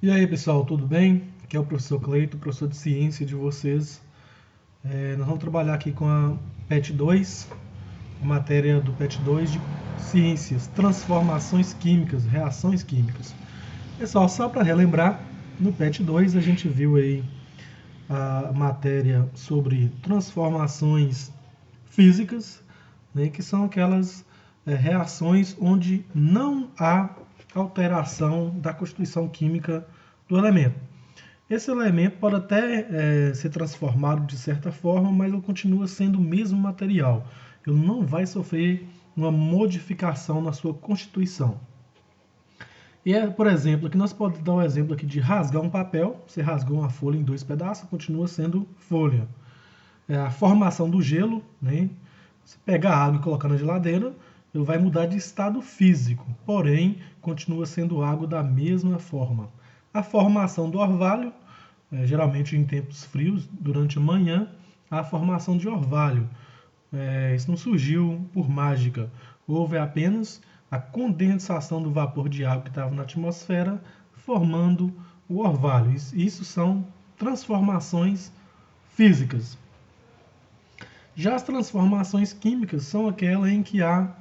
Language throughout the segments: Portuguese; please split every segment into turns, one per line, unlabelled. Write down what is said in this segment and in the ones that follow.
E aí, pessoal, tudo bem? Aqui é o professor Cleito, professor de ciência de vocês. Nós vamos trabalhar aqui com a PET 2, a matéria do PET 2 de ciências, transformações químicas, reações químicas. Pessoal, só para relembrar, no PET 2 a gente viu aí a matéria sobre transformações físicas, né, que são aquelas reações onde não há alteração da constituição química do elemento. Esse elemento pode até ser transformado de certa forma, mas ele continua sendo o mesmo material. Ele não vai sofrer uma modificação na sua constituição. Por exemplo, aqui nós podemos dar um exemplo aqui de rasgar um papel. Você rasgou uma folha em dois pedaços, continua sendo folha. A formação do gelo, né? Você pega a água e colocar na geladeira, ele vai mudar de estado físico, porém continua sendo água da mesma forma. A formação do orvalho, geralmente em tempos frios, durante a manhã, a formação de orvalho. Isso não surgiu por mágica, houve apenas a condensação do vapor de água que estava na atmosfera, formando o orvalho. Isso são transformações físicas. Já as transformações químicas são aquelas em que há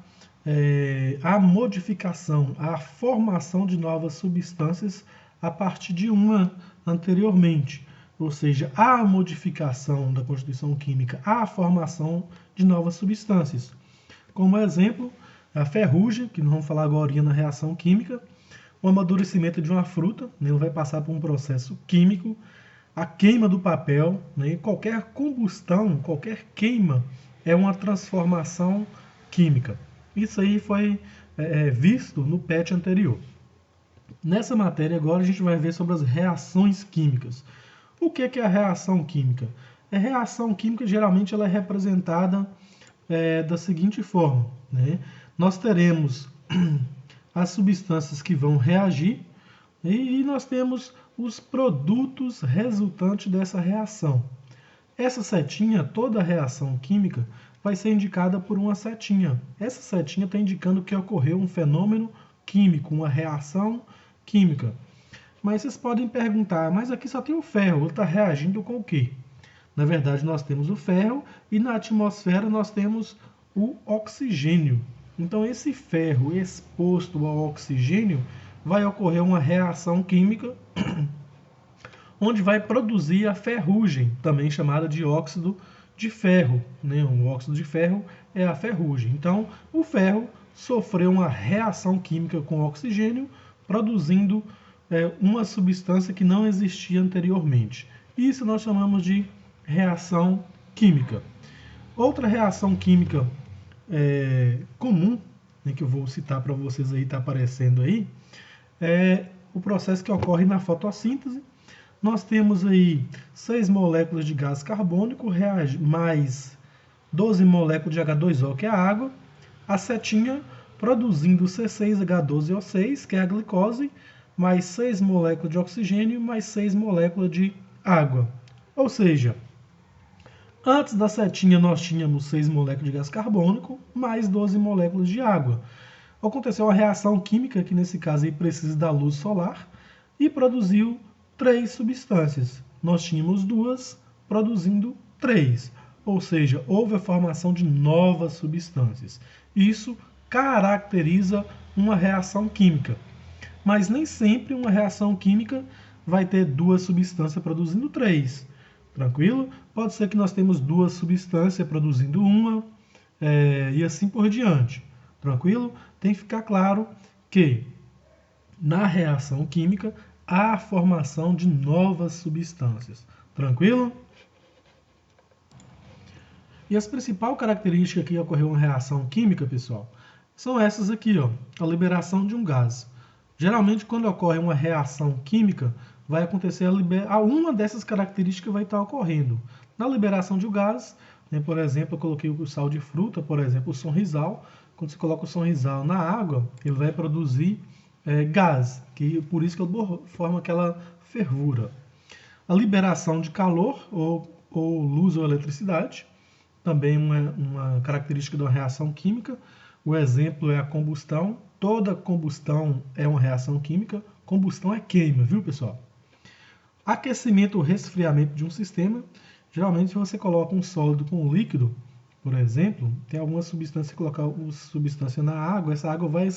a modificação, a formação de novas substâncias a partir de uma anteriormente. Ou seja, há a modificação da constituição química, há a formação de novas substâncias. Como exemplo, a ferrugem, que nós vamos falar agora na reação química, o amadurecimento de uma fruta, né, ele vai passar por um processo químico, a queima do papel, né, qualquer combustão, qualquer queima é uma transformação química. Isso aí foi visto no PET anterior. Nessa matéria agora a gente vai ver sobre as reações químicas. O que é a reação química? A reação química geralmente ela é representada da seguinte forma, né? Nós teremos as substâncias que vão reagir e nós temos os produtos resultantes dessa reação. Essa setinha, toda reação química, vai ser indicada por uma setinha. Essa setinha está indicando que ocorreu um fenômeno químico, uma reação química. Mas vocês podem perguntar, mas aqui só tem o ferro, ele está reagindo com o quê? Na verdade, nós temos o ferro e na atmosfera nós temos o oxigênio. Então, esse ferro exposto ao oxigênio vai ocorrer uma reação química onde vai produzir a ferrugem, também chamada de óxido de ferro. Né? O óxido de ferro é a ferrugem. Então, o ferro sofreu uma reação química com o oxigênio, produzindo uma substância que não existia anteriormente. Isso nós chamamos de reação química. Outra reação química comum, né, que eu vou citar para vocês aí, está aparecendo aí, é o processo que ocorre na fotossíntese. Nós temos aí 6 moléculas de gás carbônico mais 12 moléculas de H2O, que é a água, a setinha produzindo C6H12O6, que é a glicose, mais 6 moléculas de oxigênio, mais 6 moléculas de água. Ou seja, antes da setinha nós tínhamos 6 moléculas de gás carbônico, mais 12 moléculas de água. Aconteceu uma reação química, que nesse caso aí precisa da luz solar, e produziu 3 substâncias. Nós tínhamos 2, produzindo 3. Ou seja, houve a formação de novas substâncias. Isso caracteriza uma reação química. Mas nem sempre uma reação química vai ter 2 substâncias produzindo 3. Tranquilo? Pode ser que nós temos 2 substâncias produzindo uma e assim por diante. Tranquilo? Tem que ficar claro que na reação química há a formação de novas substâncias. Tranquilo? E as principais características que ocorreu uma reação química, pessoal, são essas aqui, ó, a liberação de um gás. Geralmente, quando ocorre uma reação química, vai acontecer uma dessas características vai estar ocorrendo. Na liberação de um gás, né, por exemplo, eu coloquei o sal de fruta, por exemplo, o sonrisal. Quando você coloca o sonrisal na água, ele vai produzir gás, por isso que ele forma aquela fervura. A liberação de calor, ou luz ou eletricidade, também uma característica de uma reação química. O exemplo é a combustão. Toda combustão é uma reação química, Combustão é queima, viu, pessoal? Aquecimento ou resfriamento de um sistema. Geralmente, se você coloca um sólido com um líquido, por exemplo, tem alguma substância, colocar uma substância na água, essa água vai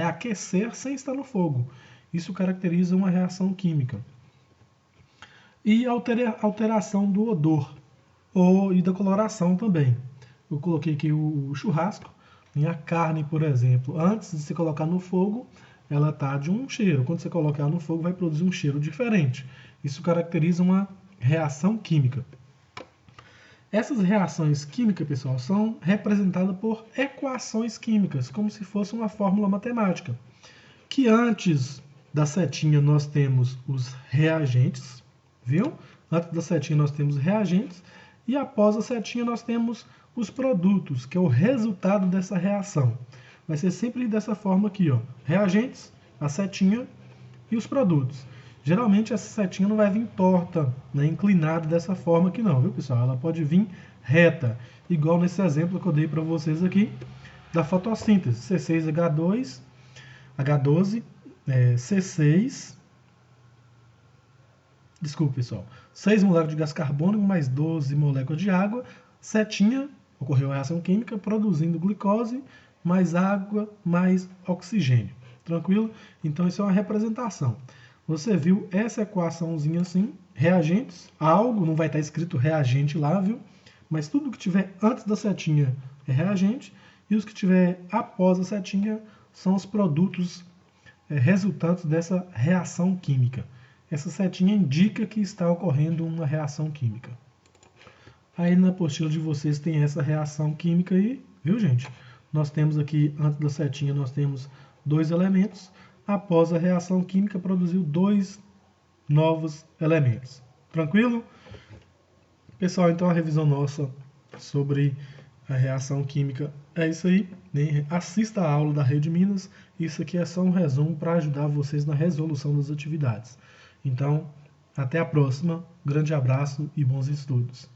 aquecer sem estar no fogo. Isso caracteriza uma reação química. E alteração do odor e da coloração também. Eu coloquei aqui o churrasco, e a carne, por exemplo, antes de se colocar no fogo, ela está de um cheiro. Quando você colocar ela no fogo, vai produzir um cheiro diferente. Isso caracteriza uma reação química. Essas reações químicas, pessoal, são representadas por equações químicas, como se fosse uma fórmula matemática. Que antes da setinha nós temos os reagentes, viu? Antes da setinha nós temos reagentes e após a setinha nós temos os produtos, que é o resultado dessa reação. Vai ser sempre dessa forma aqui, ó. Reagentes, a setinha e os produtos. Geralmente essa setinha não vai vir torta, né, inclinada dessa forma aqui não, viu, pessoal? Ela pode vir reta, igual nesse exemplo que eu dei para vocês aqui da fotossíntese. C6H2, H12, C6, desculpa, pessoal, 6 moléculas de gás carbônico mais 12 moléculas de água, setinha, ocorreu a reação química produzindo glicose mais água mais oxigênio. Tranquilo? Então isso é uma representação. Você viu essa equaçãozinha assim, reagentes, algo, não vai estar escrito reagente lá, viu? Mas tudo que tiver antes da setinha é reagente e os que tiver após a setinha são os produtos resultantes dessa reação química. Essa setinha indica que está ocorrendo uma reação química. Aí na apostila de vocês tem essa reação química aí, viu, gente? Nós temos aqui, antes da setinha, nós temos 2 elementos. Após a reação química, produziu 2 novos elementos. Tranquilo? Pessoal, então a revisão nossa sobre a reação química é isso aí. Assista a aula da Rede Minas. Isso aqui é só um resumo para ajudar vocês na resolução das atividades. Então, até a próxima. Grande abraço e bons estudos.